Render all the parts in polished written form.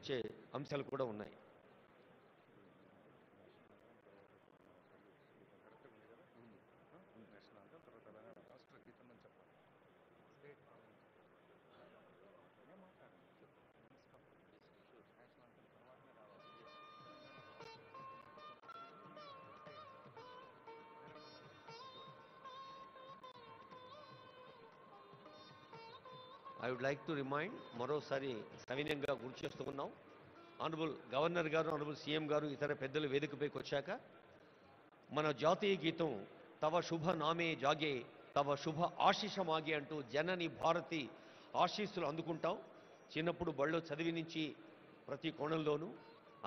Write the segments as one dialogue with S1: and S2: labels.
S1: వచ్చే అంశాలు కూడా ఉన్నాయి. I would like to remind మరోసారి సవినయంగా గుర్తు చేస్తున్నాం, ఆనరబుల్ గవర్నర్ గారు, ఆనరబుల్ సీఎం గారు, ఇతర పెద్దలు వేదికపైకి వచ్చాక మన జాతీయ గీతం తవ శుభ నామే జాగే తవ శుభ ఆశీష మాగే అంటూ జనని భారతి ఆశీస్సులు అందుకుంటాం. చిన్నప్పుడు బళ్ళో చదివి నుంచి ప్రతి కోణంలోనూ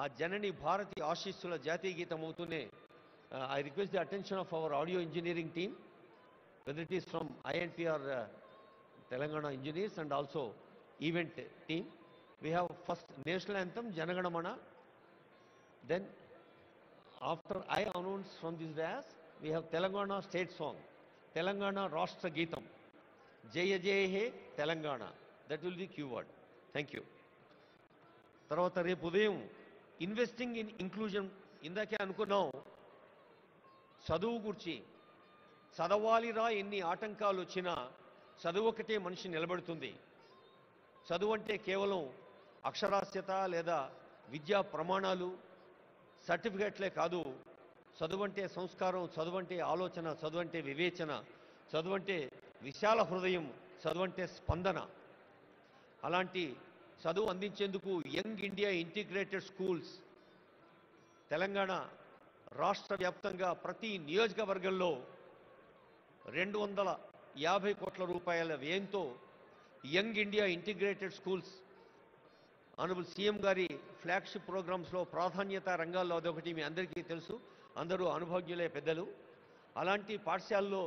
S1: ఆ జనని భారతి ఆశీస్సుల జాతీయ గీతం అవుతూనే I request the attention of our audio engineering team, whether it is from INTR Telangana engineers and also event team. We have first national anthem Janaganamana, then after I announce from this dais we have Telangana state song, Telangana Rashtra Geetam, Jaya Jaya He Telangana. That will be keyword. Thank you. తర్వాత రేపు ఉదయం investing in inclusion, ఇందాకే అనుకున్నాం చదువు గురించి, చదవాలిరా ఎన్ని ఆటంకాలు వచ్చినా చదువు ఒకటే మనిషి నిలబడుతుంది. చదువు అంటే కేవలం అక్షరాస్యత లేదా విద్యా ప్రమాణాలు సర్టిఫికెట్లే కాదు. చదువు అంటే సంస్కారం, చదువు అంటే ఆలోచన, చదువు అంటే వివేచన, చదువు అంటే విశాల హృదయం, చదువు అంటే స్పందన. అలాంటి చదువు అందించేందుకు young India integrated schools Telangana రాష్ట్ర వ్యాప్తంగా ప్రతి నియోజకవర్గంలో 250 కోట్ల రూపాయల వ్యయంతో young India integrated schools honourable CM గారి ఫ్లాగ్షిప్ ప్రోగ్రామ్స్లో ప్రాధాన్యత రంగాల్లో అదొకటి మీ అందరికీ తెలుసు, అందరూ అనుభవజ్ఞులే పెద్దలు. అలాంటి పాఠశాలలో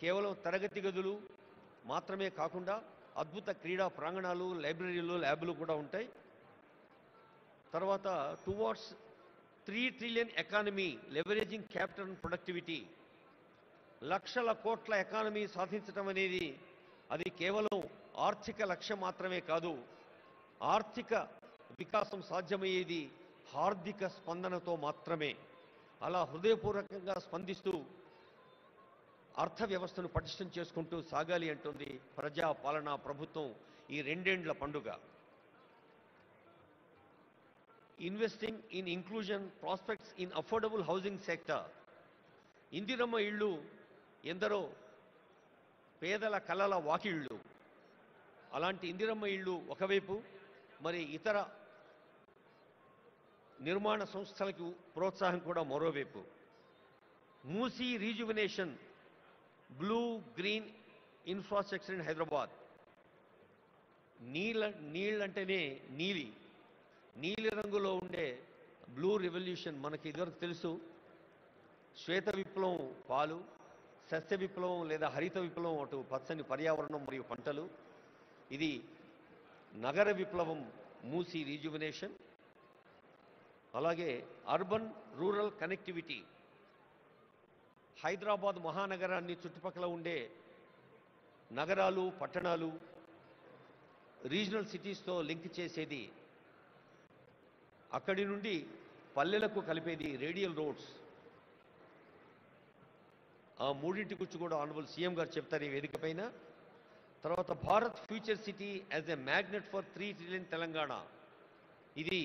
S1: కేవలం తరగతి గదులు మాత్రమే కాకుండా అద్భుత క్రీడా ప్రాంగణాలు, లైబ్రరీలు, ల్యాబ్లు కూడా ఉంటాయి. తర్వాత towards 3 trillion economy leveraging capital and productivity, లక్షల కోట్ల ఎకానమీ సాధించడం అనేది అది కేవలం ఆర్థిక లక్ష్యం మాత్రమే కాదు. ఆర్థిక వికాసం సాధ్యమయ్యేది హార్దిక స్పందనతో మాత్రమే. అలా హృదయపూర్వకంగా స్పందిస్తూ అర్థ వ్యవస్థను పటిష్టం చేసుకుంటూ సాగాలి అంటుంది ప్రజా పాలనా ప్రభుత్వం ఈ 2 ఏండ్ల పండుగ. Investing in inclusion prospects in affordable housing sector. Indiramma ఇళ్ళు ఎందరో పేదల కలల వాకిళ్ళు. అలాంటి ఇందిరమ్మ ఇళ్ళు ఒకవైపు, మరి ఇతర నిర్మాణ సంస్థలకు ప్రోత్సాహం కూడా మరోవైపు. Musi rejuvenation, blue green infrastructure in Hyderabad. నీళ్ళంటేనే నీలి రంగులో ఉండే బ్లూ రెవల్యూషన్ మనకి ఇదివరకు తెలుసు. శ్వేత విప్లవం పాలు, సస్య విప్లవం లేదా హరిత విప్లవం అటు పచ్చని పర్యావరణం మరియు పంటలు, ఇది నగర విప్లవం మూసీ రీజువినేషన్. అలాగే అర్బన్ రూరల్ కనెక్టివిటీ, హైదరాబాద్ మహానగరాన్ని చుట్టుపక్కల ఉండే నగరాలు, పట్టణాలు, రీజనల్ సిటీస్తో లింక్ చేసేది, అక్కడి నుండి పల్లెలకు కలిపేది రేడియల్ రోడ్స్. ఆ మూడింటి గురించి కూడా ఆనరబుల్ సీఎం గారు చెప్తారు ఈ వేదిక పైన. తర్వాత Bharat future city as a magnet for 3 trillion Telangana. ఇది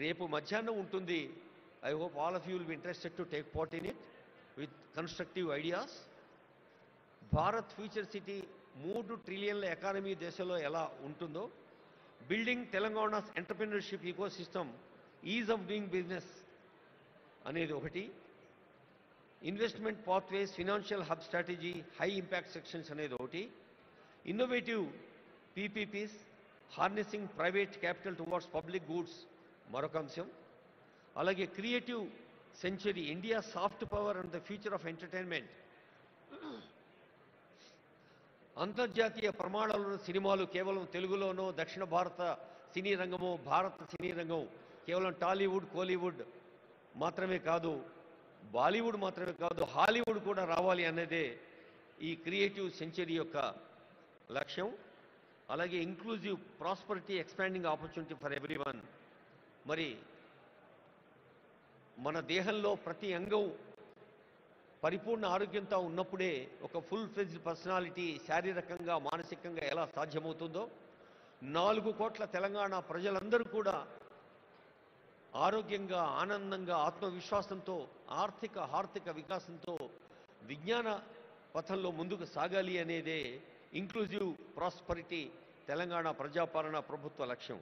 S1: రేపు మధ్యాహ్నం ఉంటుంది. I hope all of you will be interested to take part in it with constructive ideas. Bharat future city 3 ట్రిలియన్ల ఎకానమీ దేశంలో ఎలా ఉంటుందో, building Telangana's entrepreneurship ecosystem, ease of doing business అనేది ఒకటి, investment pathways, financial hub strategy, high impact sections అనేది ఒకటి, innovative PPPs, harnessing private capital towards public goods మరొక అంశం. అలాగే creative century, India soft power and the future of entertainment. అంతర్జాతీయ ప్రమాణాలను సినిమాలు కేవలం తెలుగులోనో, దక్షిణ భారత సినీ రంగము, భారత సినీ రంగం కేవలం టాలీవుడ్, కోలీవుడ్ మాత్రమే కాదు, బాలీవుడ్ మాత్రమే కాదు, హాలీవుడ్ కూడా రావాలి అన్నదే ఈ క్రియేటివ్ సెంచరీ యొక్క లక్ష్యం. అలాగే inclusive prosperity expanding opportunity for everyone. మరి మన దేహంలో ప్రతి అంగం పరిపూర్ణ ఆరోగ్యంతో ఉన్నప్పుడే ఒక ఫుల్ ఫ్లెడ్జ్డ్ పర్సనాలిటీ శారీరకంగా మానసికంగా ఎలా సాధ్యమవుతుందో 4 కోట్ల తెలంగాణ ప్రజలందరూ కూడా ఆరోగ్యంగా ఆనందంగా ఆత్మవిశ్వాసంతో ఆర్థిక వికాసంతో విజ్ఞాన పథంలో ముందుకు సాగాలి అనేదే ఇంక్లూజివ్ ప్రాస్పరిటీ తెలంగాణ ప్రజాపాలన ప్రభుత్వ లక్ష్యం.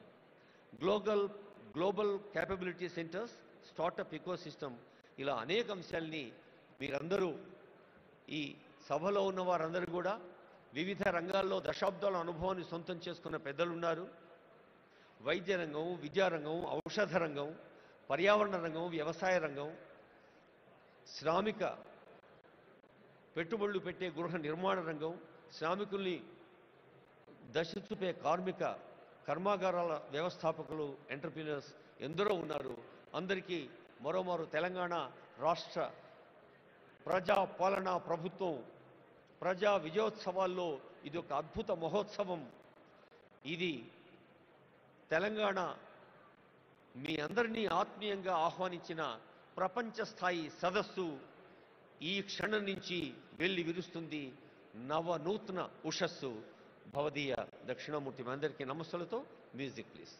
S1: Global capability centres, startup ecosystem, ఇలా అనేక అంశాల్ని మీరందరూ ఈ సభలో ఉన్న వారందరూ కూడా వివిధ రంగాల్లో దశాబ్దాల అనుభవాన్ని సొంతం చేసుకున్న పెద్దలున్నారు. వైద్య రంగం, విద్యారంగం, ఔషధ రంగం, పర్యావరణ రంగం, వ్యవసాయ రంగం, శ్రామిక పెట్టుబడులు పెట్టే గృహ నిర్మాణ రంగం, శ్రామికుల్ని దశ చూపే కార్మిక కర్మాగారాల వ్యవస్థాపకులు, ఎంటర్ప్రీనర్స్ ఎందరో ఉన్నారు. అందరికీ మరోమారు తెలంగాణ రాష్ట్ర ప్రజా పాలనా ప్రభుత్వం ప్రజా విజయోత్సవాల్లో ఇది ఒక అద్భుత మహోత్సవం. ఇది తెలంగాణ మీ అందరినీ ఆత్మీయంగా ఆహ్వానించిన ప్రపంచ స్థాయి సదస్సు ఈ క్షణం నుంచి వెళ్ళి విరుస్తుంది. నవనూతన ఉషస్సు. భవదీయ దక్షిణామూర్తి. అందరికీ నమస్సులతో మ్యూజిక్ ప్లీజ్.